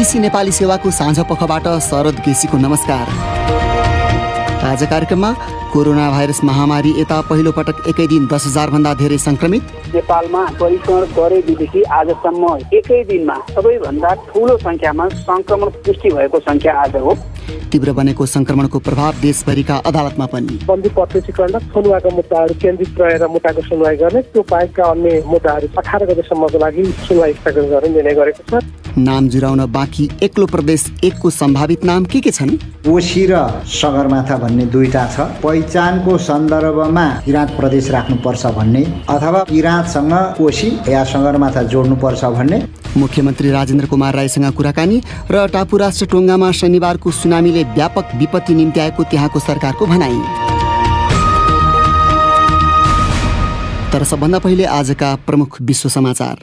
BBC Nepali सेवाको साँझ पखबाट शरद केसीको नमस्कार। आज कार्यक्रममा कोरोना भाइरस महामारी यता पहिलो पटक एकै दिन 10,000 भन्दा धेरै संक्रमित। नेपालमा परीक्षण गरेदेखि आजसम्म एकै दिनमा सबैभन्दा ठूलो संख्यामा संक्रमण पुष्टि भएको संख्या आज हो। तीव्र बनेको संक्रमणको प्रभाव देशभरिका अदालतमा पनि। बन्दी प्रत्यक्षीकरण थुनुवाका मुद्दाहरू केन्द्रित रहेर मुद्दाको सुनवाई गर्ने, त्यो बाहेकका अन्य मुद्दाहरू 18 गतेसम्मको लागि सुनवाई स्थगित गर्ने निर्णय गरेको छ। नाम जुराउन बाँकी एक्लो प्रदेश 1 को सम्भावित नाम के छन्? कोशी र सगरमाथा भन्ने दुईटा छ। पहिचानको सन्दर्भमा किराँत प्रदेश राख्नुपर्छ भन्ने अथवा किराँतसँग कोशी या सगरमाथा जोड्नुपर्छ भन्ने। मुख्यमन्त्री राजेन्द्र कुमार राईसँग कुराकानी र टापु राष्ट्र टोङ्गामा शनिबारको सुनामीले व्यापक विपत्ति निम्त्याएको त्यहाँको सरकारको भनाई। तर सबभन्दा पहिले आजका प्रमुख विश्व समाचार।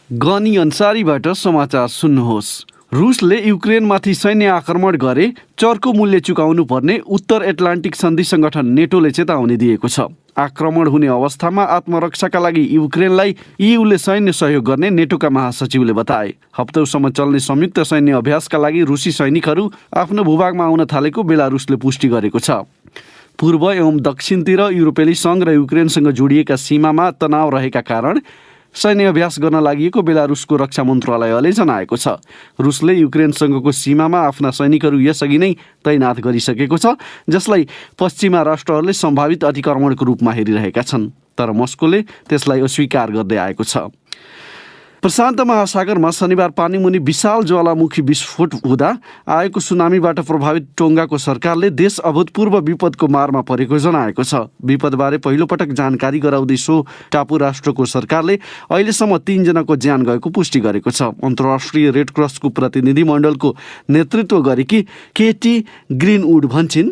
गनी अन्सारीबाट समाचार सुन्नुहोस्। रुसले युक्रेनमाथि सैन्य आक्रमण गरे चर्को मूल्य चुकाउनु पर्ने उत्तर एटलान्टिक सन्धि सङ्गठन नेटोले चेतावनी दिएको छ। आक्रमण हुने अवस्थामा आत्मरक्षाका लागि युक्रेनलाई इयूले सैन्य सहयोग गर्ने नेटोका महासचिवले बताए। हप्तौसम्म चल्ने संयुक्त सैन्य अभ्यासका लागि रुसी सैनिकहरू आफ्नो भूभागमा आउन थालेको बेलारुसले पुष्टि गरेको छ। पूर्व एवं दक्षिणतिर युरोपेली सङ्घ र युक्रेनसँग जोडिएका सीमामा तनाव रहेका कारण सैन्य अभ्यास गर्न लागि बेलारुसको रक्षा मन्त्रालयले जनाएको छ। रुसले युक्रेनसँगको सीमामा आफ्ना सैनिकहरू यसअघि नै तैनात गरिसकेको छ, जसलाई पश्चिमा राष्ट्रहरूले सम्भावित अतिक्रमणको रूपमा हेरिरहेका छन्। तर मस्कोले त्यसलाई अस्वीकार गर्दै आएको छ। प्रशान्त महासागरमा शनिबार पानीमुनि विशाल ज्वालामुखी विस्फोट हुँदा आएको सुनामीबाट प्रभावित टोङ्गाको सरकारले देश अभूतपूर्व विपदको मारमा परेको जनाएको छ। विपदबारे पहिलोपटक जानकारी गराउँदै सो टापु राष्ट्रको सरकारले अहिलेसम्म 3 जनाको ज्यान गएको पुष्टि गरेको छ। अन्तर्राष्ट्रिय रेड क्रसको प्रतिनिधि मण्डलको नेतृत्व गरेकी केटी ग्रिनवुड भन्छन्,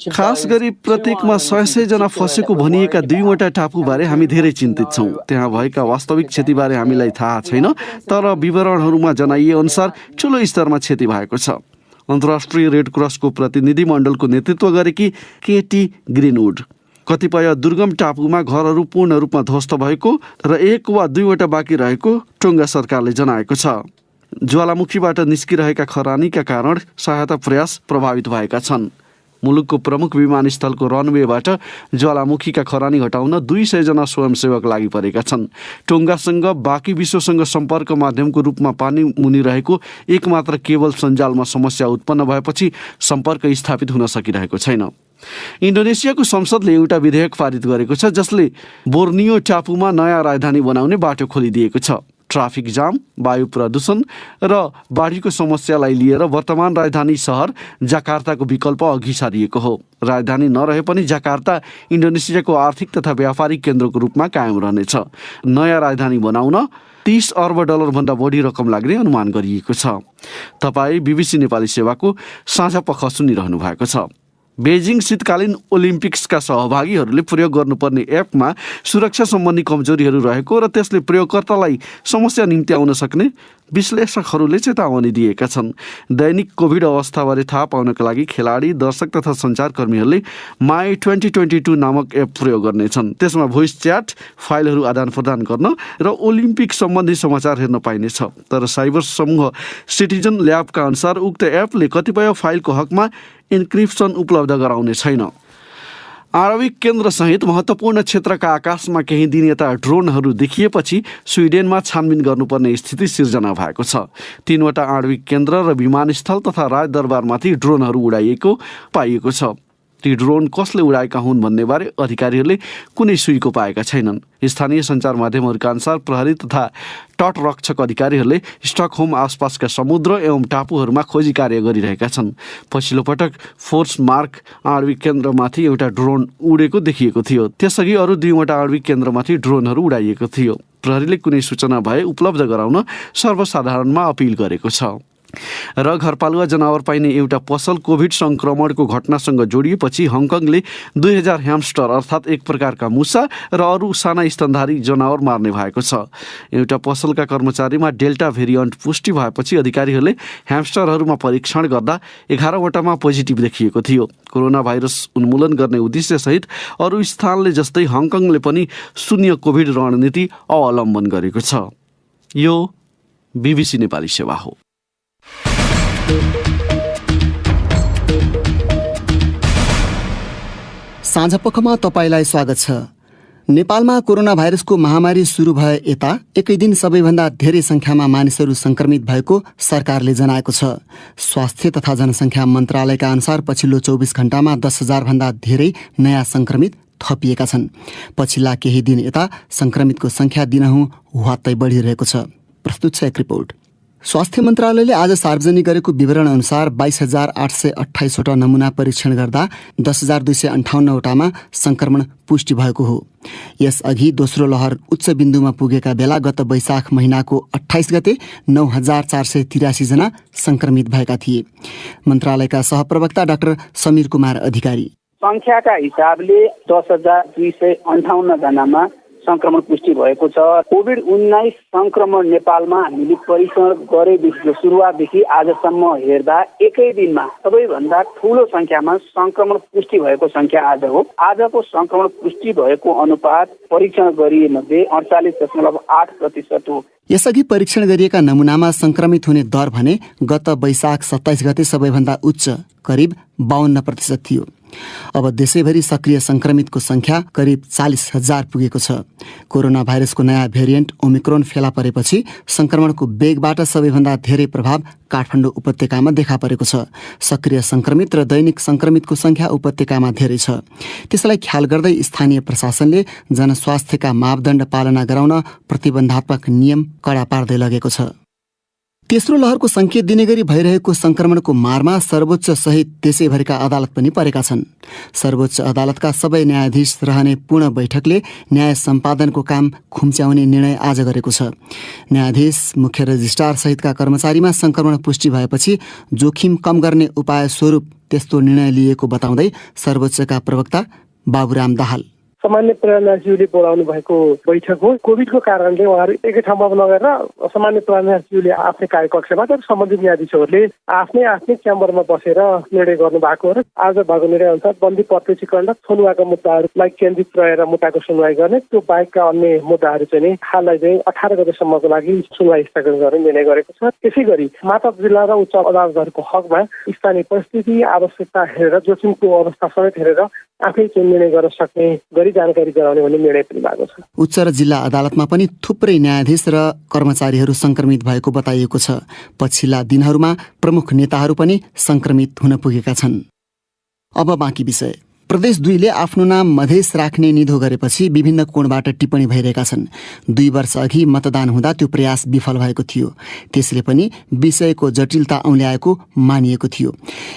खास गरी प्रत्येकमा 100 जना फँसेको भनिएका 2वटा टापुबारे हामी धेरै चिन्तित छौँ। त्यहाँ भएका वास्तविक क्षतिबारे हामीलाई थाहा छैन, तर विवरणहरूमा जनाइए अनुसार ठुलो स्तरमा क्षति भएको छ। अन्तर्राष्ट्रिय रेड क्रसको प्रतिनिधि मण्डलको नेतृत्व गरेकी केटी ग्रिनवुड कतिपय दुर्गम टापुमा घरहरू पूर्ण रूपमा ध्वस्त भएको र 1 वा 2वटा बाँकी रहेको टोङ्गा सरकारले जनाएको छ। ज्वालामुखीबाट निस्किरहेका खरानीका कारण सहायता प्रयास प्रभावित भएका छन्। मुलुकको प्रमुख विमानस्थलको रनवेबाट ज्वालामुखीका खरानी हटाउन 200 जना स्वयंसेवक लागि परेका छन्। टोङ्गासँग बाँकी विश्वसँग सम्पर्क माध्यमको रूपमा पानी मुनि रहेको एकमात्र केबल सञ्जालमा समस्या उत्पन्न भएपछि सम्पर्क स्थापित हुन सकिरहेको छैन। इन्डोनेसियाको संसदले एउटा विधेयक पारित गरेको छ, जसले बोर्नियो टापुमा नयाँ राजधानी बनाउने बाटो खोलिदिएको छ। ट्राफिक जाम, वायु प्रदूषण र बाढीको समस्यालाई लिएर वर्तमान राजधानी सहर जाकार्ताको विकल्प अघि सारिएको हो। राजधानी नरहे पनि जाकार्ता इन्डोनेसियाको आर्थिक तथा व्यापारिक केन्द्रको रूपमा कायम रहनेछ। नयाँ राजधानी बनाउन 30 अर्ब डलर भन्दा बढी रकम लाग्ने अनुमान गरिएको छ। तपाईँ बीबीसी नेपाली सेवाको साँझ पख सुनिरहनु भएको छ। बेजिङ शीतकालीन ओलम्पिक्सका सहभागीहरूले प्रयोग गर्नुपर्ने एपमा सुरक्षा सम्बन्धी कमजोरीहरू रहेको र त्यसले प्रयोगकर्तालाई समस्या निम्त्याउन सक्ने विश्लेषकहरूले चेतावनी दिएका छन्। दैनिक कोभिड अवस्थाबारे थाहा पाउनका लागि खेलाडी, दर्शक तथा सञ्चारकर्मीहरूले माई 2022 नामक एप प्रयोग गर्नेछन्। त्यसमा भोइस च्याट, फाइलहरू आदान प्रदान गर्न र ओलम्पिक सम्बन्धी समाचार हेर्न पाइनेछ। तर साइबर समूह सिटिजन ल्याबका अनुसार उक्त एपले कतिपय फाइलको हकमा इन्क्रिप्सन उपलब्ध गराउने छैन। आणविक केन्द्रसहित महत्त्वपूर्ण क्षेत्रका आकाशमा केही दिन यता ड्रोनहरू देखिएपछि स्विडेनमा छानबिन गर्नुपर्ने स्थिति सिर्जना भएको छ। 3वटा आणविक केन्द्र र विमानस्थल तथा राजदरबारमाथि ड्रोनहरू उडाइएको पाइएको छ। ती ड्रोन कसले उडाएका हुन् भन्नेबारे अधिकारीहरूले कुनै सुइको पाएका छैनन्। स्थानीय सञ्चार माध्यमहरूका अनुसार प्रहरी तथा तटरक्षक अधिकारीहरूले स्टकहोम आसपासका समुद्र एवं टापुहरूमा खोजी कार्य गरिरहेका छन्। पछिल्लो पटक फोर्स मार्क आणविक केन्द्रमाथि एउटा ड्रोन उडेको देखिएको थियो। त्यसअघि अरू 2वटा आणविक केन्द्रमाथि ड्रोनहरू उडाइएको थियो। प्रहरीले कुनै सूचना भए उपलब्ध गराउन सर्वसाधारणमा अपिल गरेको छ। र घरपालुवा जनावर पाइने एउटा पसल कोभिड संक्रमणको घटनासँग जोडिएपछि हङकङले 2000 ह्यामस्टर अर्थात् एक प्रकारका मुसा र अरू साना स्तनधारी जनावर मार्ने भएको छ। एउटा पसलका कर्मचारीमा डेल्टा भेरिएन्ट पुष्टि भएपछि अधिकारीहरूले ह्यामस्टरहरूमा परीक्षण गर्दा 11 वटामा पोजिटिभ देखिएको थियो। कोरोना भाइरस उन्मूलन गर्ने उद्देश्यसहित अरू स्थानले जस्तै हङकङले पनि शून्य कोभिड रणनीति अवलम्बन गरेको छ। यो BBC नेपाली सेवा हो। साँझपखमा तपाईलाई स्वागत छ। नेपालमा कोरोना भाइरसको महामारी सुरु भए यता एकै दिन सबैभन्दा धेरै संख्यामा मानिसहरू संक्रमित भएको सरकारले जनाएको छ। स्वास्थ्य तथा जनसङ्ख्या मन्त्रालयका अनुसार पछिल्लो 24 घण्टामा 10,000 भन्दा धेरै नयाँ संक्रमित थपिएका छन्। पछिल्ला केही दिन यता संक्रमितको संख्या दिनहुँ हुवात्तै बढिरहेको छ। प्रस्तुत छ एक रिपोर्ट। स्वास्थ्य मन्त्रालयले आज सार्वजनिक गरेको विवरण अनुसार 22,828 वटा नमुना परीक्षण गर्दा 10,258 वटामा संक्रमण पुष्टि भएको हो। यसअघि दोस्रो लहर उच्च बिन्दुमा पुगेका बेला गत वैशाख महिनाको 28 गते 9,483 जना संक्रमित भएका थिए। मन्त्रालयका सहप्रवक्ता डाक्टर समीर कुमार अधिकारी संख्याका हिसाबले 10,258 जनामा संक्रमण पुष्टि भएको छ। कोभिड-19 संक्रमण नेपालमा हामीले परीक्षण गरेदेखिको सुरुवातदेखि आजसम्म हेर्दा एकै दिनमा सबैभन्दा ठूलो संख्यामा संक्रमण पुष्टि भएको संख्या आज हो। आजको संक्रमण पुष्टि भएको अनुपात परीक्षण गरिएमध्ये 48.8% हो। यसअघि परीक्षण गरिएका नमुनामा संक्रमित हुने दर भने गत वैशाख 27 गते सबैभन्दा उच्च करिब 52% थियो। अब देशैभरि सक्रिय संक्रमितको संख्या करिब 40,000 पुगेको छ। कोरोना भाइरसको नयाँ भेरिएन्ट ओमिक्रोन फेला परेपछि संक्रमणको वेगबाट सबैभन्दा धेरै प्रभाव काठमाडौँ उपत्यकामा देखा परेको छ। सक्रिय संक्रमित र दैनिक संक्रमितको संख्या उपत्यकामा धेरै छ। त्यसलाई ख्याल गर्दै स्थानीय प्रशासनले जनस्वास्थ्यका मापदण्ड पालना गराउन प्रतिबन्धात्मक नियम कडा पार्दै लगेको छ। तेस्रो लहरको संकेत दिने गरी भइरहेको संक्रमणको मारमा सर्वोच्च सहित देशैभरिका अदालत पनि परेका छन्। सर्वोच्च अदालतका सबै न्यायाधीश रहने पूर्ण बैठकले न्याय सम्पादनको काम खुम्च्याउने निर्णय आज गरेको छ। न्यायाधीश, मुख्य रजिस्ट्रार सहितका कर्मचारीमा संक्रमण पुष्टि भएपछि जोखिम कम गर्ने उपाय स्वरूप त्यस्तो निर्णय लिएको बताउँदै सर्वोच्चका प्रवक्ता बाबुराम दाहाल सामान्य प्रधानज्यूले बोलाउनु भएको बैठक हो। कोभिडको कारणले उहाँहरू एकै ठाउँमा नगरेर सामान्य प्रधानज्यूले आफ्नै कार्यकक्षमा तर सम्बन्धित न्यायाधीशहरूले आफ्नै च्याम्बरमा बसेर निर्णय गर्नु भएको हो र आज भएको निर्णय अनुसार बन्दी प्रत्यक्षीकरण र थुनुवाका मुद्दाहरूलाई केन्द्रित रहेर मुद्दाको सुनवाई गर्ने, त्यो बाहेकका अन्य मुद्दाहरू चाहिँ हाललाई चाहिँ 18 गतेसम्मको लागि सुनवाई स्थगन गर्ने निर्णय गरेको छ। त्यसै गरी मातहत जिल्ला र उच्च अदालतहरूको हकमा स्थानीय परिस्थिति आवश्यकता हेरेर जोखिमको अवस्था समेत हेरेर आफै चाहिँ निर्णय गर्न सक्ने गरी जानकारी गराउने भन्ने निर्णय पनि भएको छ। उच्च र जिल्ला अदालतमा पनि थुप्रै न्यायाधीश र कर्मचारीहरू संक्रमित भएको बताइएको छ। पछिल्ला दिनहरूमा प्रमुख नेताहरू पनि संक्रमित हुन पुगेका छन्। अब बाँकी विषय। प्रदेश 2ले आफ्नो नाम मधेस राख्ने निधो गरेपछि विभिन्न कोणबाट टिप्पणी भइरहेका छन्। 2 वर्ष अघि मतदान हुँदा त्यो प्रयास विफल भएको थियो। त्यसले पनि विषयको जटिलता औल्याएको मानिएको थियो।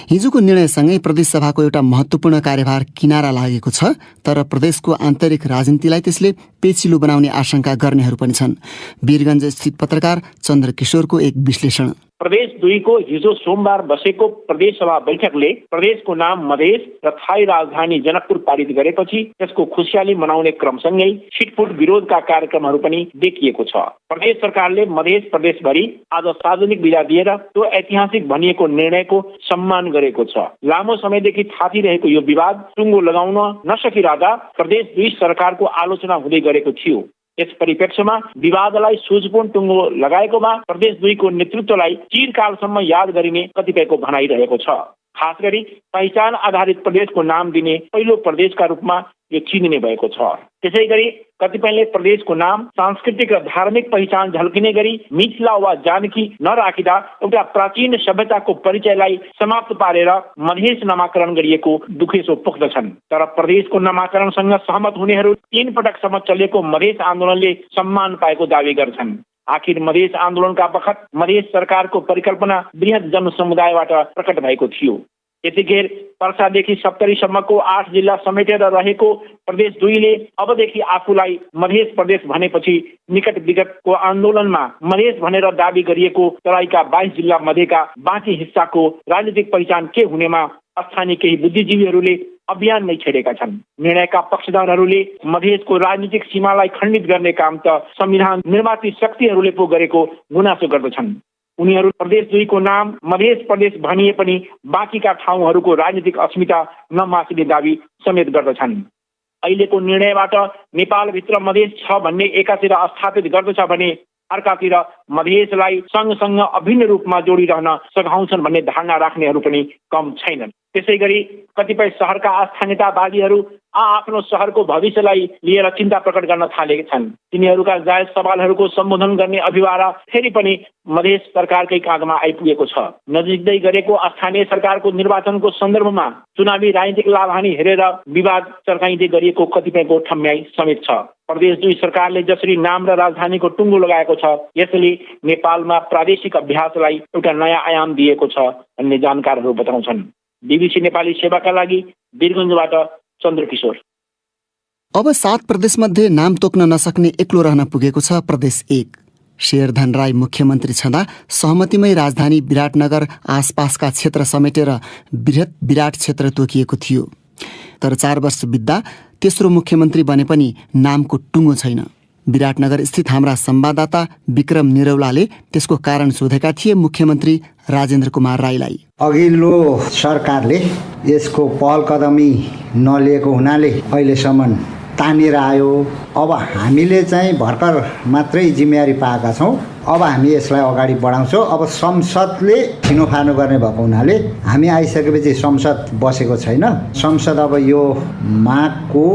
हिजोको निर्णयसँगै प्रदेशसभाको एउटा महत्त्वपूर्ण कार्यभार किनारा लागेको छ, तर प्रदेशको आन्तरिक राजनीतिलाई त्यसले पेचिलो बनाउने आशंका गर्नेहरू पनि छन्। वीरगञ्ज स्थित पत्रकार चन्द्रकिशोरको एक विश्लेषण। प्रदेश 2 को हिजो सोमबार बसेको प्रदेश सभा बैठकले प्रदेशको नाम मधेस र थाई राजधानी जनकपुर पारित गरेपछि त्यसको खुसियाली मनाउने क्रमसँगै छिटफुट विरोधका कार्यक्रमहरू पनि देखिएको छ। प्रदेश सरकारले मधेस प्रदेशभरि आज सार्वजनिक विदा दिएर त्यो ऐतिहासिक भनिएको निर्णयको सम्मान गरेको छ। लामो समयदेखि थातिरहेको यो विवाद टुङ्गो लगाउन नसकिरहँदा प्रदेश 2 सरकारको आलोचना हुँदै गरेको थियो। यस परिप्रेक्ष्यमा विवादलाई सुझपूर्ण टुङ्गो लगाएकोमा प्रदेश 2 को नेतृत्वलाई चिरकालसम्म याद गरिने कतिपयको भनाइरहेको छ। खास गरी पहिचान आधारित प्रदेशको नाम दिने पहिलो प्रदेशका रूपमा यो चिनिने भएको छ। त्यसै गरी कतिपयले प्रदेशको नाम सांस्कृतिक र धार्मिक पहिचान झल्किने गरी मिथिला वा जानकी नराखिँदा एउटा प्राचीन सभ्यताको परिचयलाई समाप्त पारेर मधेस नामाकरण गरिएको दुखेसो पोख्दछन्। तर प्रदेशको नामाकरणसँग सहमत हुनेहरू 3 पटकसम्म चलेको मधेस आन्दोलनले सम्मान पाएको दावी गर्छन्। आखिर मधेस आन्दोलनका बखत मधेस सरकारको परिकल्पना बृहत जनसमुदायबाट प्रकट भएको थियो। यतिखेर पर्सादेखि सप्तरीसम्मको 8 जिल्ला समेटेर रहेको प्रदेश 2ले अबदेखि आफूलाई मधेस प्रदेश भनेपछि निकट विगतको आन्दोलनमा मधेस भनेर दावी गरिएको तराईका 22 जिल्ला मध्येका बाँकी हिस्साको राजनीतिक पहिचान के हुनेमा स्थानीय केही बुद्धिजीवीहरूले अभियान नै छेडेका छन्। निर्णयका पक्षधरहरूले मधेसको राजनीतिक सीमालाई खण्डित गर्ने काम त संविधान निर्माती शक्तिहरूले पो गरेको गुनासो गर्दछन्। उनीहरू प्रदेश 2 को नाम मधेस प्रदेश भनिए पनि बाँकीका ठाउँहरूको राजनीतिक अस्मिता नमासिने दावी समेत गर्दछन्। अहिलेको निर्णयबाट नेपालभित्र मधेस छ भन्ने एकातिर स्थापित गर्दछ भने अर्कातिर मधेसलाई सँगसँग अभिन्न रूपमा जोडिरहन सघाउँछन् भन्ने धारणा राख्नेहरू पनि कम छैनन्। त्यसै गरी कतिपय शहरका आस्थानियतावादीहरू आफ्नो शहरको भविष्यलाई लिएर चिन्ता प्रकट गर्न थालेका छन्। तिनीहरूका जायज सवालहरूको सम्बोधन गर्ने अभिभारा फेरि पनि मधेस सरकारकै काँधमा आइपुगेको छ। नजिकै गरेको स्थानीय सरकारको निर्वाचनको सन्दर्भमा चुनावी राजनीतिक लाभहानि हेरेर विवाद चर्काइँदै गरिएको कतिपयको ठम्याई समेत छ। प्रदेश 2 सरकारले जसरी नाम र राजधानीको टुङ्गो लगाएको छ, यसले नेपालमा प्रादेशिक अभ्यासलाई एउटा नयाँ आयाम दिएको छ भन्ने जानकारहरू बताउँछन्। BBC नेपाली सेवाका लागि वीरगञ्जबाट चन्द्रकिशोर। अब 7 प्रदेशमध्ये नाम तोक्न नसक्ने एक्लो रहन पुगेको छ प्रदेश 1। शेरधन राई मुख्यमन्त्री छँदा सहमतिमै राजधानी विराटनगर आसपासका क्षेत्र समेटेर बृहत विराट क्षेत्र तोकिएको थियो। तर 4 वर्ष बित्दा तेस्रो मुख्यमन्त्री बने पनि नामको टुङ्गो छैन। विराटनगर स्थित हाम्रा संवाददाता विक्रम निरौलाले त्यसको कारण सोधेका थिए मुख्यमन्त्री राजेन्द्र कुमार राईलाई। अघिल्लो सरकारले यसको पहल कदमी नलिएको हुनाले अहिलेसम्म तानेर आयो। अब हामीले चाहिँ भर्खर मात्रै जिम्मेवारी पाएका छौँ। अब हामी यसलाई अगाडि बढाउँछौँ। अब संसदले छिनोफानो गर्ने भएको हुनाले हामी आइसकेपछि संसद बसेको छैन। संसद अब यो माघको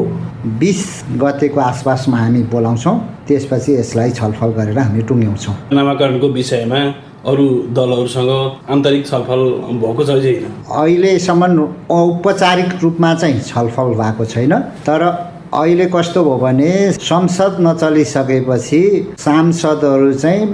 20 गतेको आसपासमा हामी बोलाउँछौँ। त्यसपछि यसलाई छलफल गरेर हामी टुङ्ग्याउँछौँ। नामाकरणको विषयमा अरू दलहरूसँग आन्तरिक छलफल भएको छ छैन? अहिलेसम्म औपचारिक रूपमा चाहिँ छलफल भएको छैन। तर अहिले कस्तो भयो भने संसद नचलिसकेपछि सांसदहरू चाहिँ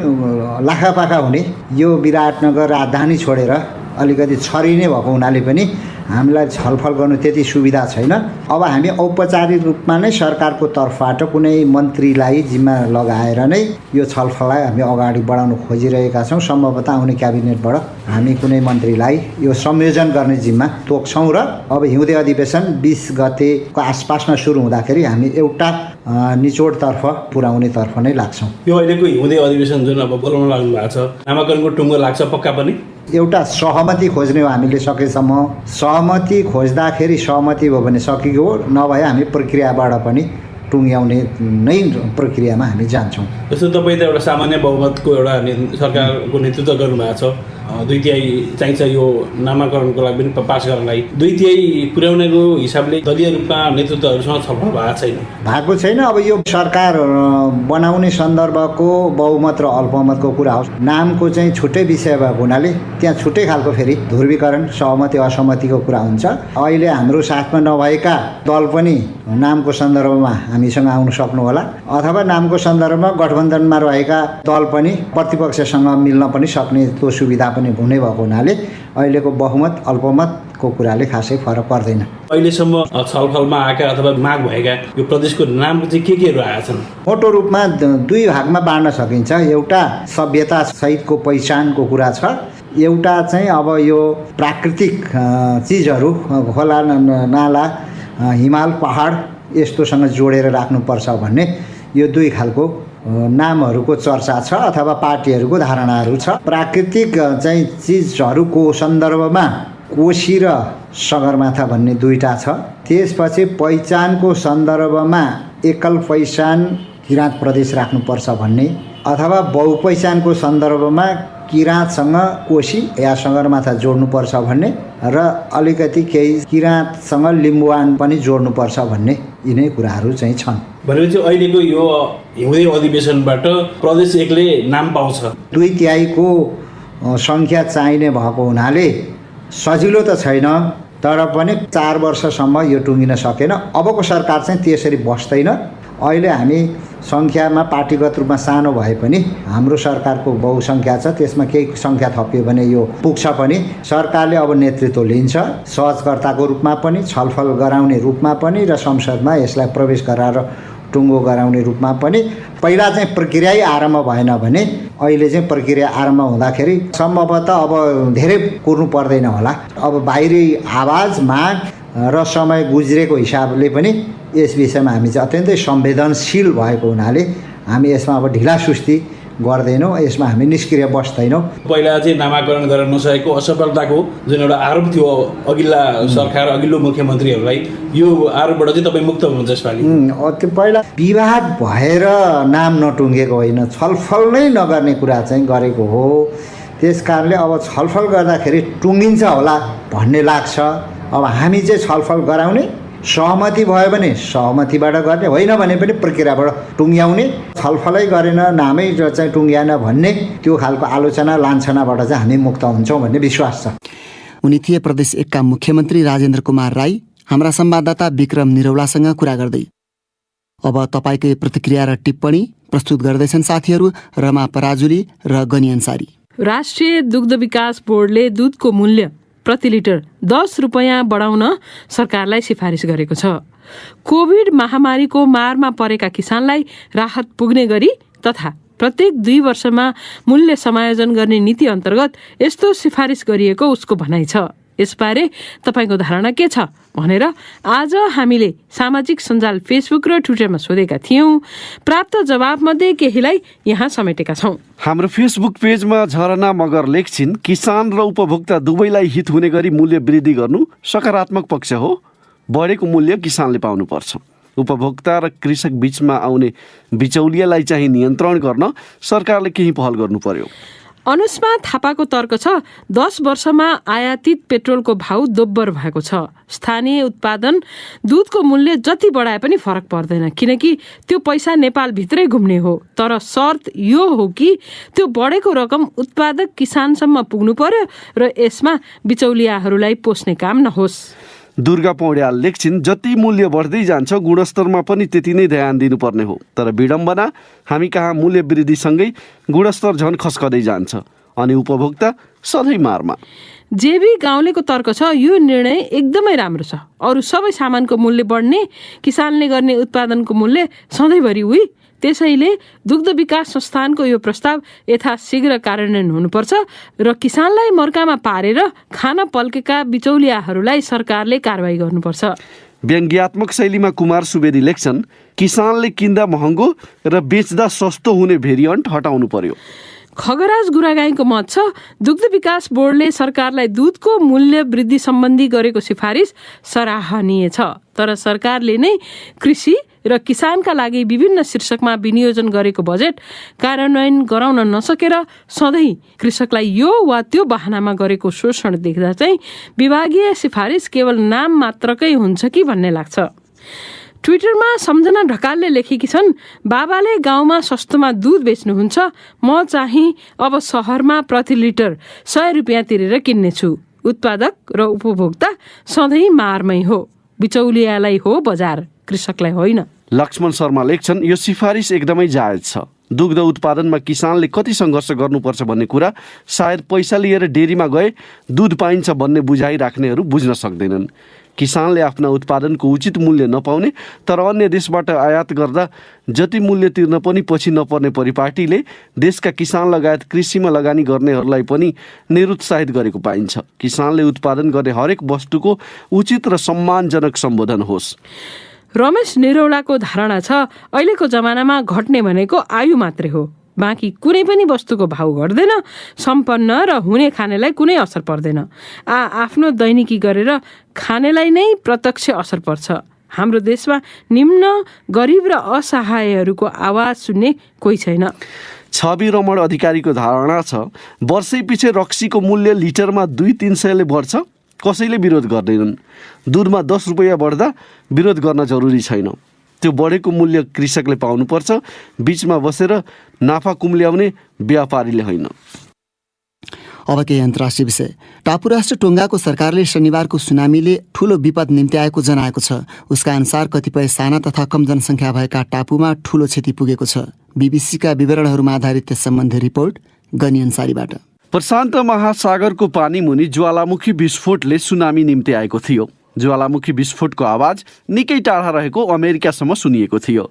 लाखापाखा हुने, यो विराटनगर राजधानी छोडेर अलिकति छरिने भएको हुनाले पनि हामीलाई छलफल गर्नु त्यति सुविधा छैन। अब हामी औपचारिक रूपमा नै सरकारको तर्फबाट कुनै मन्त्रीलाई जिम्मा लगाएर नै यो छलफललाई हामी अगाडि बढाउन खोजिरहेका छौँ। सम्भवतः आउने क्याबिनेटबाट हामी कुनै मन्त्रीलाई यो संयोजन गर्ने जिम्मा तोक्छौँ र अब हिउँदे अधिवेशन 20 गतेको आसपासमा सुरु हुँदाखेरि हामी एउटा निचोडतर्फ पुर्याउनेतर्फ नै लाग्छौँ। यो अहिलेको हिउँदे अधिवेशन जुन अब बोलाउन लाग्नु भएको छ, नामाकरणको टुङ्गो लाग्छ पक्का पनि? एउटा सहमति खोज्ने हो हामीले सकेसम्म। सहमति खोज्दाखेरि सहमति भयो भने सकिएको हो, नभए हामी प्रक्रियाबाट पनि टुङ्ग्याउने नै प्रक्रियामा हामी जान्छौँ। जस्तो तपाईँ त एउटा सामान्य बहुमतको एउटा सरकारको नेतृत्व गर्नुभएको छ। 2/3 चाहिन्छ यो नामाकरणको लागि पनि पास गर्नलाई। 2/3 पुर्याउनेको हिसाबले दलीय रूपमा नेतृत्वहरूसँग छलफल भएको छैन। अब यो सरकार बनाउने सन्दर्भको बहुमत र अल्पमतको कुरा हो। नामको चाहिँ छुट्टै विषय भएको हुनाले त्यहाँ छुट्टै खालको फेरि ध्रुवीकरण सहमति असहमतिको कुरा हुन्छ। अहिले हाम्रो साथमा नभएका दल पनि नामको सन्दर्भमा हामीसँग आउन सक्नु होला, अथवा नामको सन्दर्भमा गठबन्धनमा रहेका दल पनि प्रतिपक्षसँग मिल्न पनि सक्ने त्यो सुविधा पनि हुने भएको हुनाले अहिलेको बहुमत अल्पमतको कुराले खासै फरक पर्दैन। अहिलेसम्म छलफलमा आएका अथवा माग भएका यो प्रदेशको नाम चाहिँ के आएका छन्? मोटो रूपमा 2 भागमा बाँड्न सकिन्छ। एउटा सभ्यता सहितको पहिचानको कुरा छ, एउटा चाहिँ अब यो प्राकृतिक चिजहरू खोला नाला हिमाल पहाड यस्तोसँग जोडेर राख्नुपर्छ भन्ने यो 2 खालको नामहरूको चर्चा छ अथवा पार्टीहरूको धारणाहरू छ। प्राकृतिक चाहिँ चिजहरूको सन्दर्भमा कोशी र सगरमाथा भन्ने 2टा छ। त्यसपछि पहिचानको सन्दर्भमा एकल पहिचान किराँत प्रदेश राख्नुपर्छ भन्ने, अथवा बहुपहिचानको सन्दर्भमा किराँतसँग कोशी या सगरमाथा जोड्नुपर्छ भन्ने र अलिकति केही किराँतसँग लिम्बुवान पनि जोड्नुपर्छ भन्ने यिनै कुराहरू चाहिँ छन्। भनेपछि अहिलेको यो हिउँदे अधिवेशनबाट प्रदेश 1ले नाम पाउँछ। 2/3 सङ्ख्या चाहिने भएको हुनाले सजिलो त छैन, तर पनि 4 वर्षसम्म यो टुङ्गिन सकेन। अबको सरकार चाहिँ त्यसरी बस्दैन। अहिले हामी सङ्ख्यामा पार्टीगत रूपमा सानो भए पनि हाम्रो सरकारको बहुसङ्ख्या छ, त्यसमा केही सङ्ख्या थपियो भने यो पुग्छ पनि। सरकारले अब नेतृत्व लिन्छ, सहजकर्ताको रूपमा पनि, छलफल गराउने रूपमा पनि र संसदमा यसलाई प्रवेश गराएर टुङ्गो गराउने रूपमा पनि। पहिला चाहिँ प्रक्रिया आरम्भ भएन भने अहिले चाहिँ प्रक्रिया आरम्भ हुँदाखेरि सम्भवतः अब धेरै कुर्नु पर्दैन होला। अब बाहिरी आवाज माग र समय गुज्रेको हिसाबले पनि यस विषयमा हामी चाहिँ अत्यन्तै संवेदनशील भएको हुनाले हामी यसमा अब ढिला सुस्ती गर्दैनौँ, यसमा हामी निष्क्रिय बस्दैनौँ। पहिला चाहिँ नामाकरण गर्न नसकेको असफलताको जुन एउटा आरोप थियो अघिल्ला सरकार अघिल्लो मुख्यमन्त्रीहरूलाई, यो आरोपबाट चाहिँ तपाईँ मुक्त हुनुहुन्छ यसपालि? त्यो पहिला विवाद भएर नाम नटुङ्गेको होइन, छलफल नै नगर्ने कुरा चाहिँ गरेको हो। त्यस कारणले अब छलफल गर्दाखेरि टुङ्गिन्छ होला भन्ने लाग्छ। अब हामी चाहिँ छलफल गराउने, सहमति भयो भने सहमतिबाट गर्ने, होइन भने पनि प्रक्रियाबाट टुङ्ग्याउने, छलफलै गरेन नामै चाहिँ टुङ्ग्याएन भन्ने त्यो खालको आलोचना लान्छनाबाट चाहिँ हामी मुक्त हुन्छौँ भन्ने विश्वास छ। उनी थिए प्रदेश 1 का मुख्यमन्त्री राजेन्द्र कुमार राई, हाम्रा संवाददाता विक्रम निरौलासँग कुरा गर्दै। अब तपाईँकै प्रतिक्रिया र टिप्पणी प्रस्तुत गर्दैछन् साथीहरू रमा पराजुली र गनी अन्सारी। राष्ट्रिय दुग्ध विकास बोर्डले दुधको मूल्य प्रति लिटर 10 रुपैयाँ बढाउन सरकारलाई सिफारिस गरेको छ। कोभिड महामारीको मारमा परेका किसानलाई राहत पुग्ने गरी तथा प्रत्येक 2 वर्षमा मूल्य समायोजन गर्ने नीति अन्तर्गत यस्तो सिफारिस गरिएको उसको भनाइ छ। यसबारे तपाईँको धारणा के छ भनेर आज हामीले सामाजिक सञ्जाल फेसबुक र ट्विटरमा सोधेका थियौँ। प्राप्त जवाबमध्ये केहीलाई यहाँ समेटेका छौँ। हाम्रो फेसबुक पेजमा झरना मगर लेख्छिन्, किसान र उपभोक्ता दुवैलाई हित हुने गरी मूल्य वृद्धि गर्नु सकारात्मक पक्ष हो। बढेको मूल्य किसानले पाउनुपर्छ। उपभोक्ता र कृषक बीचमा आउने बिचौलियालाई चाहिँ नियन्त्रण गर्न सरकारले केही पहल गर्नु पर्यो। अनुष्मा थापाको तर्क छ, 10 वर्षमा आयातित पेट्रोलको भाउ दोब्बर भएको छ। स्थानीय उत्पादन दुधको मूल्य जति बढाए पनि फरक पर्दैन, किनकि त्यो पैसा नेपालभित्रै घुम्ने हो। तर शर्त यो हो कि त्यो बढेको रकम उत्पादक किसानसम्म पुग्नु पर्यो र यसमा बिचौलियाहरूलाई पोस्ने काम नहोस्। दुर्गा पौड्याल लेख्छिन्, जति मूल्य बढ्दै जान्छ गुणस्तरमा पनि त्यति नै ध्यान दिनुपर्ने हो। तर विडम्बना, हामी कहाँ मूल्य वृद्धिसँगै गुणस्तर झन् खस्कदै जान्छ अनि उपभोक्ता सधैँ मारमा। जेबी गाउँलेको तर्क छ, यो निर्णय एकदमै राम्रो छ। अरू सबै सामानको मूल्य बढ्ने, किसानले गर्ने उत्पादनको मूल्य सधैँभरि उही। त्यसैले दुग्ध विकास संस्थानको यो प्रस्ताव यथाशीघ्र कार्यान्वयन हुनुपर्छ र किसानलाई मर्कामा पारेर खान पल्केका बिचौलियाहरूलाई सरकारले कारबाही गर्नुपर्छ। व्यङ्ग्यात्मक शैलीमा कुमार सुवेदी लेख्छन्, किसानले किन्दा महँगो र बेच्दा सस्तो हुने भेरिएन्ट हटाउनु पर्यो। खगराज गुरागाईको मत छ, दुग्ध विकास बोर्डले सरकारलाई दुधको मूल्य वृद्धि सम्बन्धी गरेको सिफारिस सराहनीय छ। तर सरकारले नै कृषि र किसानका लागि विभिन्न शीर्षकमा विनियोजन गरेको बजेट कार्यान्वयन गराउन नसकेर सधैँ कृषकलाई यो वा त्यो बहानामा गरेको शोषण देख्दा चाहिँ विभागीय सिफारिस केवल नाम मात्रकै हुन्छ कि भन्ने लाग्छ। ट्विटरमा सम्झना ढकालले लेखेकी छन्, बाबाले गाउँमा सस्तोमा दुध बेच्नुहुन्छ, म चाहिँ अब सहरमा प्रति लिटर 100 रुपियाँ तिरेर किन्नेछु। उत्पादक र उपभोक्ता सधैँ मारमै हो, बिचौलियालाई हो बजार, कृषकलाई होइन। लक्ष्मण शर्मा लेख्छन्, यो सिफारिस एकदमै जायज छ। दुग्ध उत्पादनमा किसानले कति सङ्घर्ष गर्नुपर्छ भन्ने कुरा सायद पैसा लिएर डेरीमा गए दुध पाइन्छ भन्ने बुझाइ राख्नेहरू बुझ्न सक्दैनन्। किसानले आफ्ना उत्पादनको उचित मूल्य नपाउने तर अन्य देशबाट आयात गर्दा जति मूल्य तिर्न पनि पछि नपर्ने परिपाटीले देशका किसान लगायत कृषिमा लगानी गर्नेहरूलाई पनि निरुत्साहित गरेको पाइन्छ। किसानले उत्पादन गर्ने हरेक वस्तुको उचित र सम्मानजनक सम्बोधन होस्। रमेश निरौलाको धारणा छ, अहिलेको जमानामा घट्ने भनेको आयु मात्रै हो, बाँकी कुनै पनि वस्तुको भाउ घट्दैन। सम्पन्न र हुने खानेलाई कुनै असर पर्दैन। आफ्नो दैनिकी गरेर खानेलाई नै प्रत्यक्ष असर पर्छ। हाम्रो देशमा निम्न गरिब र असहायहरूको आवाज सुन्ने कोही छैन। छवि रमण अधिकारीको धारणा छ, वर्षै पछि रक्सीको मूल्य लिटरमा 200-300ले बढ्छ, कसैले विरोध गर्दैनन्। दुधमा 10 रुपैयाँ बढ्दा विरोध गर्न जरुरी छैन। त्यो बढेको मूल्य कृषकले पाउनुपर्छ, बीचमा बसेर नाफा कुम्ल्याउने व्यापारीले होइन। अब केही अन्तर्राष्ट्रिय विषय। टापु राष्ट्र टोङ्गाको सरकारले शनिबारको सुनामीले ठूलो विपद निम्ति आएको जनाएको छ। उसका अनुसार कतिपय साना तथा कम जनसङ्ख्या भएका टापुमा ठूलो क्षति पुगेको छ। बीबीसीका विवरणहरूमा आधारित त्यस सम्बन्धी रिपोर्ट गनी अन्सारीबाट। प्रशान्त महासागरको पानी मुनि ज्वालामुखी विस्फोटले सुनामी निम्ति आएको थियो। ज्वालामुखी विस्फोटको आवाज निकै टाढा रहेको अमेरिकासम्म सुनिएको थियो।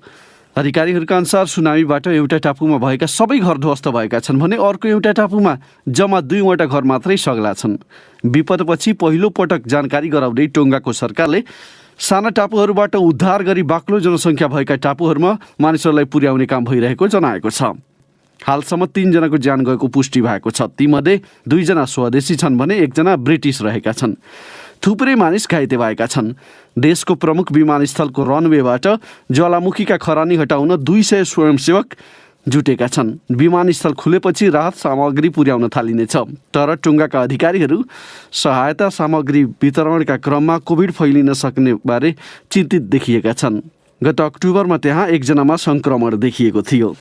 अधिकारीहरूका अनुसार सुनामीबाट एउटा टापुमा भएका सबै घर ध्वस्त भएका छन् भने अर्को एउटा टापुमा जम्मा 2वटा घर मात्रै सग्ला छन्। विपदपछि पहिलो पटक जानकारी गराउँदै टोङ्गाको सरकारले साना टापुहरूबाट उद्धार गरी बाक्लो जनसङ्ख्या भएका टापुहरूमा मानिसहरूलाई पुर्याउने काम भइरहेको जनाएको छ। हालसम्म 3 जनाको ज्यान गएको पुष्टि भएको छ। तीमध्ये 2 जना स्वदेशी छन् भने 1 जना ब्रिटिस रहेका छन्। थुप्रै मानिस घाइते भएका छन्। देशको प्रमुख विमानस्थलको रनवेबाट ज्वालामुखीका खरानी हटाउन 200 स्वयंसेवक जुटेका छन्। विमानस्थल खुलेपछि राहत सामग्री पुर्याउन थालिनेछ। तर टुङ्गाका अधिकारीहरू सहायता सामग्री वितरणका क्रममा कोभिड फैलिन सक्ने बारे चिन्तित देखिएका छन्। गत अक्टोबरमा त्यहाँ 1 जनामा संक्रमण देखिएको थियो।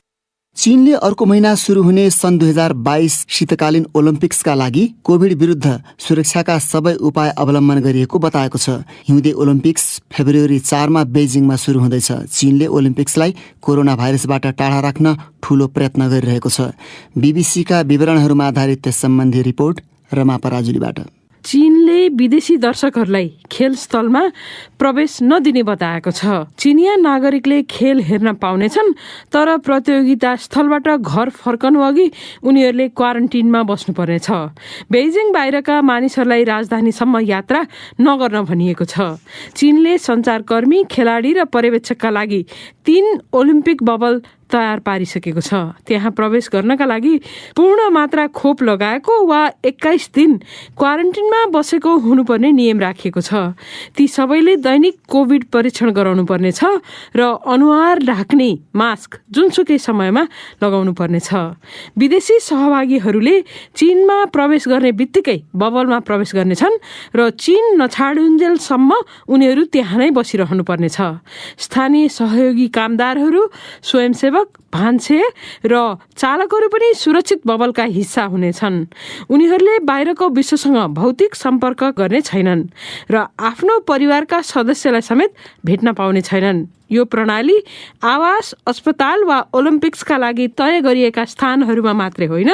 चीनले अर्को महिना सुरु हुने सन् 2022 शीतकालीन ओलम्पिक्सका लागि कोभिड विरुद्ध सुरक्षाका सबै उपाय अवलम्बन गरिएको बताएको छ। हिउँदे ओलम्पिक्स फेब्रुअरी 4 बेजिङमा सुरु हुँदैछ। चीनले ओलम्पिक्सलाई कोरोना भाइरसबाट टाढा राख्न ठूलो प्रयत्न गरिरहेको छ। बीबीसीका विवरणहरूमा आधारित त्यस सम्बन्धी रिपोर्ट रमा पराजुलीबाट। चीनले विदेशी दर्शकहरूलाई खेल स्थलमा प्रवेश नदिने बताएको छ। चीनिया नागरिकले खेल हेर्न पाउनेछन्, तर प्रतियोगिता स्थलबाट घर फर्कनु अघि उनीहरूले क्वारेन्टिनमा बस्नुपर्नेछ। बेइजिङ बाहिरका मानिसहरूलाई राजधानीसम्म यात्रा नगर्न भनिएको छ। चीनले सञ्चारकर्मी, खेलाडी र पर्यवेक्षकका लागि 3 ओलम्पिक बबल तयार पारिसकेको छ। त्यहाँ प्रवेश गर्नका लागि पूर्ण मात्रा खोप लगाएको वा 21 दिन क्वारेन्टिनमा बसेको हुनुपर्ने नियम राखिएको छ। ती सबैले दैनिक कोभिड परीक्षण गराउनु पर्नेछ र अनुहार ढाक्ने मास्क जुनसुकै समयमा लगाउनु पर्नेछ। विदेशी सहभागीहरूले चीनमा प्रवेश गर्ने बित्तिकै बबलमा प्रवेश गर्नेछन् र चीन नछाडुन्जेलसम्म उनीहरू त्यहाँ नै बसिरहनु पर्नेछ। स्थानीय सहयोगी कामदारहरू, स्वयंसेवक, भान्से र चालकहरू पनि सुरक्षित बबलका हिस्सा हुनेछन्। उनीहरूले बाहिरको विश्वसँग भौतिक सम्पर्क गर्ने छैनन् र आफ्नो परिवारका सदस्यलाई समेत भेट्न पाउने छैनन्। यो प्रणाली आवास, अस्पताल वा ओलम्पिक्सका लागि तय गरिएका स्थानहरूमा मात्रै होइन,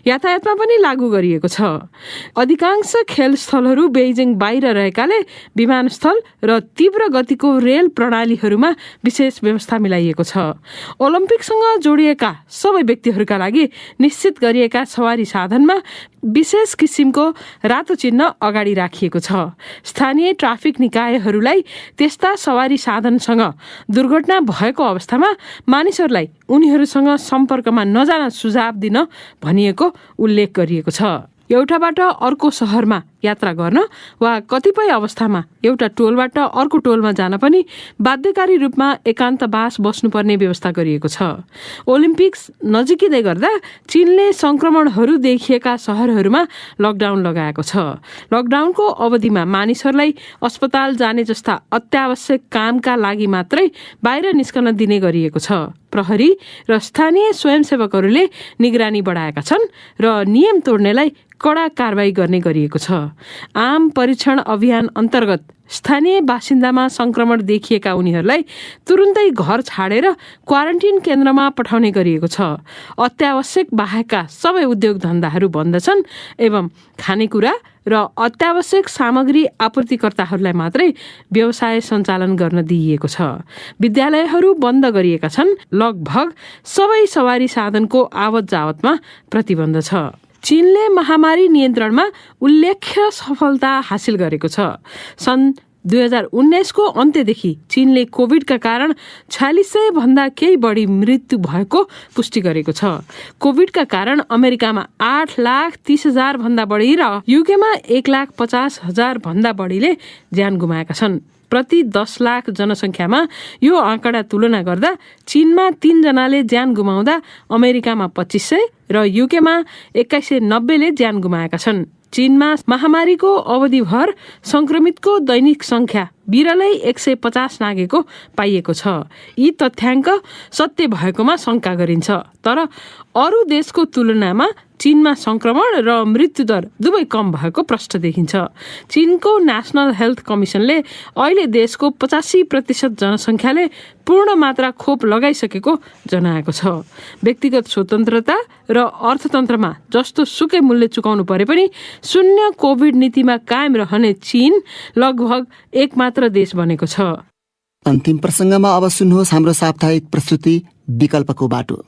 यातायातमा पनि लागू गरिएको छ। अधिकांश खेल स्थलहरू बेइजिङ बाहिर रहेकाले विमानस्थल र तीव्र गतिको रेल प्रणालीहरूमा विशेष व्यवस्था मिलाइएको छ। ओलम्पिकसँग जोडिएका सबै व्यक्तिहरूका लागि निश्चित गरिएका सवारी साधनमा विशेष किसिमको रातो चिन्ह अगाडि राखिएको छ। स्थानीय ट्राफिक निकायहरूलाई त्यस्ता सवारी साधनसँग दुर्घटना भएको अवस्थामा मानिसहरूलाई उनीहरूसँग सम्पर्कमा नजान सुझाव दिन भनिएको उल्लेख गरिएको छ। एउटाबाट अर्को सहरमा यात्रा गर्न वा कतिपय अवस्थामा एउटा टोलबाट अर्को टोलमा जान पनि बाध्यकारी रूपमा एकान्तवास बस्नुपर्ने व्यवस्था गरिएको छ। ओलम्पिक्स नजिकिँदै गर्दा चीनले संक्रमणहरू देखिएका सहरहरूमा लकडाउन लगाएको छ। लकडाउनको अवधिमा मानिसहरूलाई अस्पताल जाने जस्ता अत्यावश्यक कामका लागि मात्रै बाहिर निस्कन दिने गरिएको छ। प्रहरी र स्थानीय स्वयंसेवकहरूले निगरानी बढाएका छन् र नियम तोड्नेलाई कडा कारबाही गर्ने गरिएको छ। आम परीक्षण अभियान अन्तर्गत स्थानीय बासिन्दामा संक्रमण देखिएका उनीहरूलाई तुरुन्तै घर छाडेर क्वारेन्टिन केन्द्रमा पठाउने गरिएको छ। अत्यावश्यक बाहेकका सबै उद्योग धन्दाहरू बन्द छन् एवं खानेकुरा र अत्यावश्यक सामग्री आपूर्तिकर्ताहरूलाई मात्रै व्यवसाय सञ्चालन गर्न दिइएको छ। विद्यालयहरू बन्द गरिएका छन्। लगभग सबै सवारी साधनको आवत जावतमा प्रतिबन्ध छ। चीनले महामारी नियन्त्रणमा उल्लेख्य सफलता हासिल गरेको छ। सन् 2019 को अन्त्यदेखि चीनले कोभिडका कारण 4600 भन्दा केही बढी मृत्यु भएको पुष्टि गरेको छ। कोभिडका कारण अमेरिकामा 8,30,000 भन्दा बढी र युकेमा 1,50,000 भन्दा बढीले ज्यान गुमाएका छन्। प्रति 10 लाख जनसङ्ख्यामा यो आँकडा तुलना गर्दा चीनमा 3 जनाले ज्यान गुमाउँदा अमेरिकामा 2500 र युकेमा 2190ले ज्यान गुमाएका छन्। चीनमा महामारीको अवधिभर संक्रमितको दैनिक संख्या बिरलै 150 नागेको पाइएको छ। यी तथ्याङ्क सत्य भएकोमा शङ्का गरिन्छ, तर अरू देशको तुलनामा चीनमा संक्रमण र मृत्युदर दुवै कम भएको प्रष्ट देखिन्छ। चीनको नेसनल हेल्थ कमिसनले अहिले देशको 85% जनसङ्ख्याले पूर्ण मात्रा खोप लगाइसकेको जनाएको छ। व्यक्तिगत स्वतन्त्रता र अर्थतन्त्रमा जस्तो सुकै मूल्य चुकाउनु परे पनि शून्य कोभिड नीतिमा कायम रहने चीन लगभग एकमात्र देश बनेको छ। अन्तिम प्रसङ्गमा अब सुन्नुहोस् हाम्रो साप्ताहिक प्रस्तुति विकल्पको बाटो।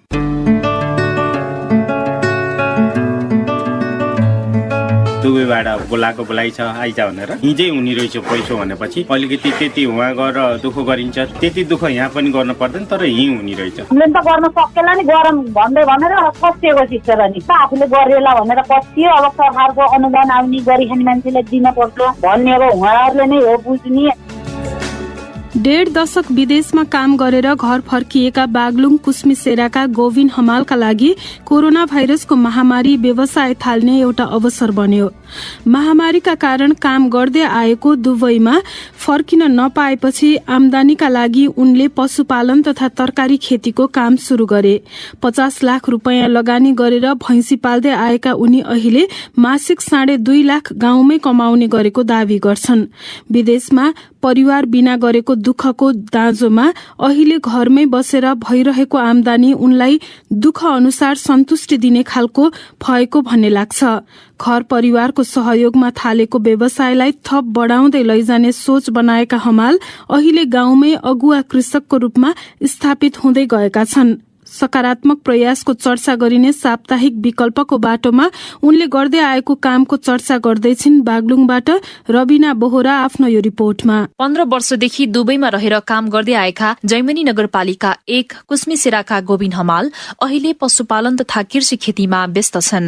दुबईबाट बोलाएको बोलाइ छ आइज भनेर हिजै हुने रहेछ पैसो भनेपछि अलिकति त्यति उहाँ गएर दुःख गरिन्छ त्यति दुःख यहाँ पनि गर्न पर्दैन तर यहीँ हुने रहेछ हामीले त गर्न सकेला नि गरम भन्दै भनेर फसिएको शिक्षक नि आफूले गरेला भनेर पसियो अब सरकारको अनुदान आउने गरी खाने मान्छेलाई दिन पर्छ भन्ने अब उहाँहरूले नै हो बुझ्ने। 1.5 दशक विदेशमा काम गरेर घर फर्किएका बागलुङ कुस्मी सेराका गोविन हमालका लागि कोरोना भाइरसको महामारी व्यवसाय थाल्ने एउटा अवसर बन्यो। महामारीका कारण काम गर्दै आएको दुबईमा फर्किन नपाएपछि आम्दानीका लागि उनले पशुपालन तथा तरकारी खेतीको काम शुरू गरे। 50 लाख रुपैयाँ लगानी गरेर भैंसी पाल्दै आएका उनी अहिले मासिक 2.5 लाख गाउँमै कमाउने गरेको दावी गर्छन्। विदेशमा परिवार बिना गरेको दुःखको दाँजोमा अहिले घरमै बसेर भइरहेको आम्दानी उनलाई दुःख अनुसार सन्तुष्टि दिने खालको भएको भन्ने लाग्छ। घर परिवारको सहयोगमा थालेको व्यवसायलाई थप बढाउँदै लैजाने सोच बनाएका हमाल अहिले गाउँमै अगुवा कृषकको रूपमा स्थापित हुँदै गएका छन्। सकारात्मक प्रयासको चर्चा गरिने साप्ताहिक विकल्पको बाटोमा उनले गर्दै आएको कामको चर्चा गर्दैछिन् बागलुङबाट रबिना बोहरा आफ्नो यो रिपोर्टमा। 15 वर्षदेखि दुबईमा रहेर काम गर्दै आएका जैमनी नगरपालिका 1 कुस्मी सेराका गोविन हमाल अहिले पशुपालन तथा कृषि खेतीमा व्यस्त छन्।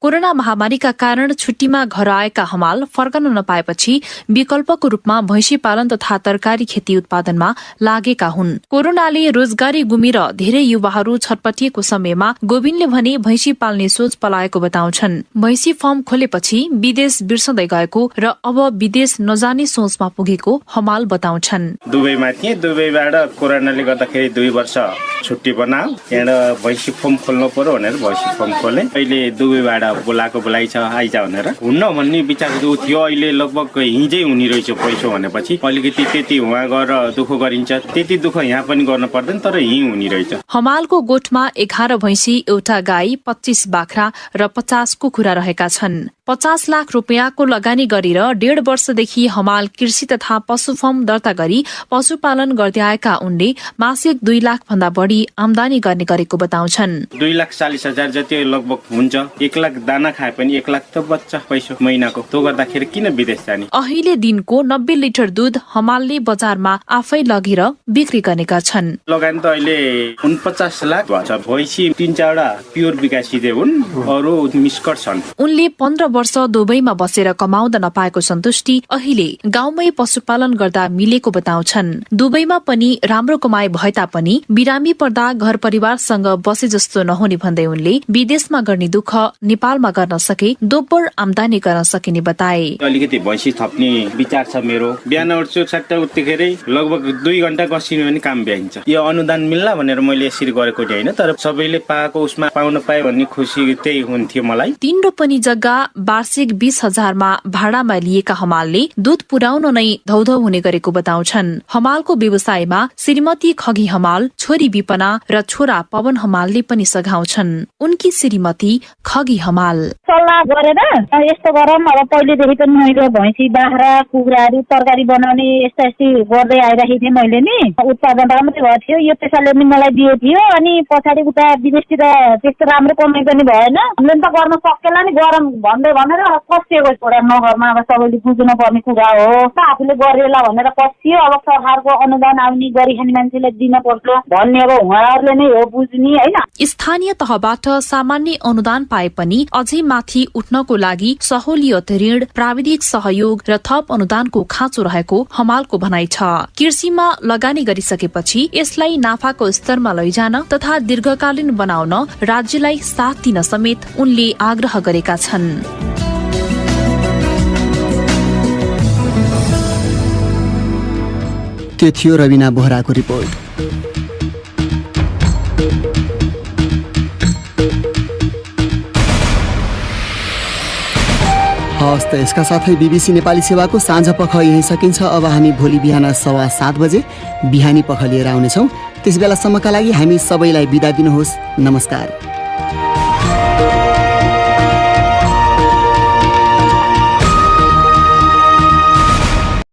कोरोना महामारीका कारण छुट्टीमा घर आएका हमाल फर्कन नपाएपछि विकल्पको रूपमा भैंसी पालन तथा तरकारी खेती उत्पादनमा लागेका हुन्। कोरोनाले रोजगारी गुमेर धेरै युवा छटपटिएको समयमा गोविनले भने भैंसी पाल्ने सोच पलाएको बताउँछन्। भैंसी फार्म खोलेपछि विदेश बिर्सँदै गएको र अब विदेश नजाने सोचमा पुगेको हमाल बताउँछन्। दुबईमा थिएँ, दुबईबाट कोरोनाले गर्दाखेरि 2 वर्ष छुट्टी बनाऊ त्यहाँ भैंसी फार्म खोल्नु पर्यो भनेर भैंसी फार्म खोले। अहिले दुबईबाट बोलाएको बोलाइ छ आइज भनेर हुन्न भन्ने विचार थियो। अहिले लगभग हिजै हुने रहेछ पैसो भनेपछि अलिकति त्यति उहाँ गएर दुःख गरिन्छ त्यति दुःख यहाँ पनि गर्न पर्दैन तर यहीँ हुने रहेछ। हमालको गोठमा 11 भैंसी, एउटा गाई, 25 बाख्रा र 50 कुखुरा रहेका छन्। 50 लाख रुपियाँको लगानी गरेर 1.5 वर्षदेखि हमाल कृषि तथा पशु फर्म दर्ता गरी पशुपालन गर्दै आएका उनले मासिक 2 लाख भन्दा बढी आम्दानी गर्ने गरेको बताउँछन्। 2,40,000 जति लगभग हुन्छ। 1 लाख दाना खाए पनि 1 लाख त बच्चा पैसा महिनाको। त्यो गर्दाखेरि किन विदेश जाने? अहिले दिनको 90 लिटर दूध हमालले बजारमा आफै लगेर बिक्री गरेका छन्। लगानी त अहिले 49 लाख भन्छ। भैंसी 3-4 प्योर विकासित हुन्, अरु मिस्कट छन्। उनले 15 वर्ष दुबईमा बसेर कमाउँदा नपाएको सन्तुष्टि अहिले गाउँमै पशुपालन गर्दा मिलेको बताउँछन्। दुबईमा पनि राम्रो कमाई भए तापनि बिरामी पर्दा घर परिवारसँग बसे जस्तो नहुने भन्दै उनले विदेशमा गर्ने दुःख नेपालमा गर्न सके दोब्बर आम्दानी गर्न सकिने बताए। अलिकति भैंसी थप्ने विचार छ मेरो। बिहान उठ्छु सट्टा उठ्दाखेरि लगभग 2 घण्टा कसिनु भने काम भ्याइन्छ। यो अनुदान मिल्ला भनेर मैले यसरी गरेको होइन, तर सबैले पाएको उसमा पाउन पाए भन्ने खुसी त्यही हुन्थ्यो मलाई। 3 रोपनी जग्गा वार्षिक 20,000 मा भाडामा लिएका हमालले दूध पुर्याउन नै धौधौ हुने गरेको बताउँछन्। हमालको व्यवसायमा श्रीमती खगी हमाल, छोरी विपना र छोरा पवन हमालले पनि सघाउँछन्। उनकी श्रीमती खगी हमाल सल्लाह गरेर यस्तो गरौँ, अब पहिलेदेखि पनि मैले भैँसी बाख्रा कुखुराहरू तरकारी बनाउने यस्ता गर्दै आइरहेको थिएँ। मैले नि उत्पादन राम्रै भएको थियो, यो पैसाले पनि मलाई दिएको थियो। अनि पछाडि उता विदेशतिर त्यस्तो राम्रो कमाइ पनि भएन। हामीले त गर्न सकेला नि गरम भन्दै भनेर पसिएको छोरा नगरमा। अब सबैले बुझ्नु पर्ने कुरा हो। आफूले गरेला भनेर पसियो। अब सरकारको अनुदान आउने गरी खाने मान्छेलाई दिन पर्छ भन्ने अब उहाँहरूले नै हो बुझ्ने होइन। स्थानीय तहबाट सामान्य अनुदान पाए पनि अझै माथि उठ्नको लागि सहुलियत, ऋण, प्राविधिक सहयोग र थप अनुदानको खाँचो रहेको हमालको भनाइ छ। कृषिमा लगानी गरिसकेपछि यसलाई नाफाको स्तरमा लैजान तथा दीर्घकालीन बनाउन राज्यलाई साथ दिन समेत उनले आग्रह गरेका छन्। त्यो थियो रविना बोहराको रिपोर्ट। हवस् त यसका साथै बीबीसी नेपाली सेवाको साँझ पख यही सकिन्छ। अब हामी भोलि बिहान 7:15 बजे बिहानी पख लिएर आउनेछौँ। त्यस बेलासम्मका लागि हामी सबैलाई बिदा दिनुहोस्। नमस्कार।